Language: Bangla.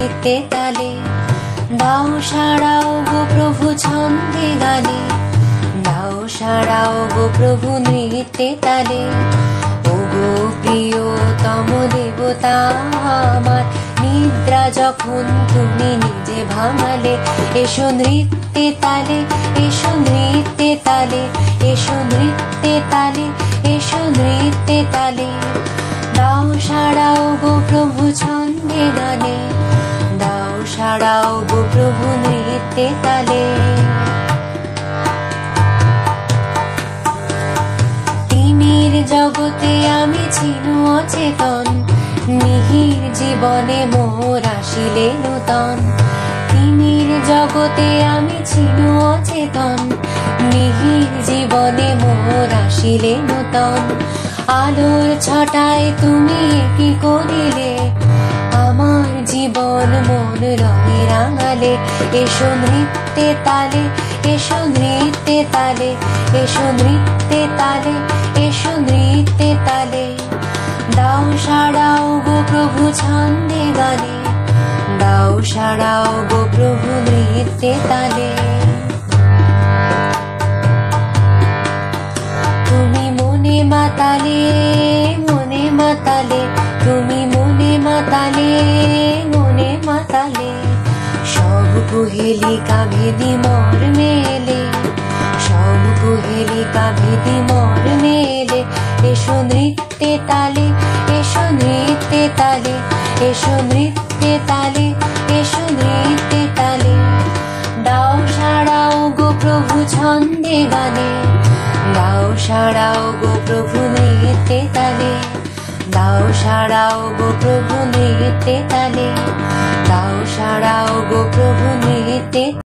নৃত্যে তালে, দাও সাড়াও গো প্রভু ছন্দে গানে, দাও সাড়াও গো প্রভু নৃত্যে তালে। ওগো প্রিয়তম দেবতা আমার, নিদ্রা যখন তুমি নিজে ভাঙালে, এসো নৃত্যে তালে, এসো নৃত্যে তালে, এসো নৃত্যে তালে, এসো নৃত্যে তালে। দাও সাড়াও গো প্রভু ছন্দে গানে, দাও সাড়াও গো প্রভু নৃত্যে তালে। তিমির জগতে আমি ছিল অচেতন, মিহির জীবনে মোর আসিলে নূতন। তিমির জগতে আমি ছিল অচেতন, মিহির জীবনে মোর আসিলে নূতন। আলোর ছটায় তুমি কি করিলে, আমার জীবন মন রঙে রাঙালে। এসো নৃত্যে তালে, এসো নৃত্যে তালে, এসো নৃত্যে তালে, এসো নৃত্যে তালে। দাও সাড়াও গো প্রভু ছন্দে গানে, দাও সাড়াও গো প্রভু নৃত্যে তালে। তুমি মনে মাতালে, মনে মাতালে, তুমি মনে মাতালে, মনে মাতালে। সব কুহেলিকা ভেদি মর মেলে, সব কুহেলিকা ভেদি মর মেলে। এসো নৃত্যে তালে, এসো নৃত্যে তালে, এসো নৃত্যে তালে, এসো নৃত্যে তালে। দাও সাড়াও গো প্রভু ছন্দে গানে, দাও সাড়াও গো প্রভু নৃত্যে তালে, দাও সাড়াও গো প্রভু নৃত্যে তালে, দাও সাড়াও গো প্রভু নৃত্যে।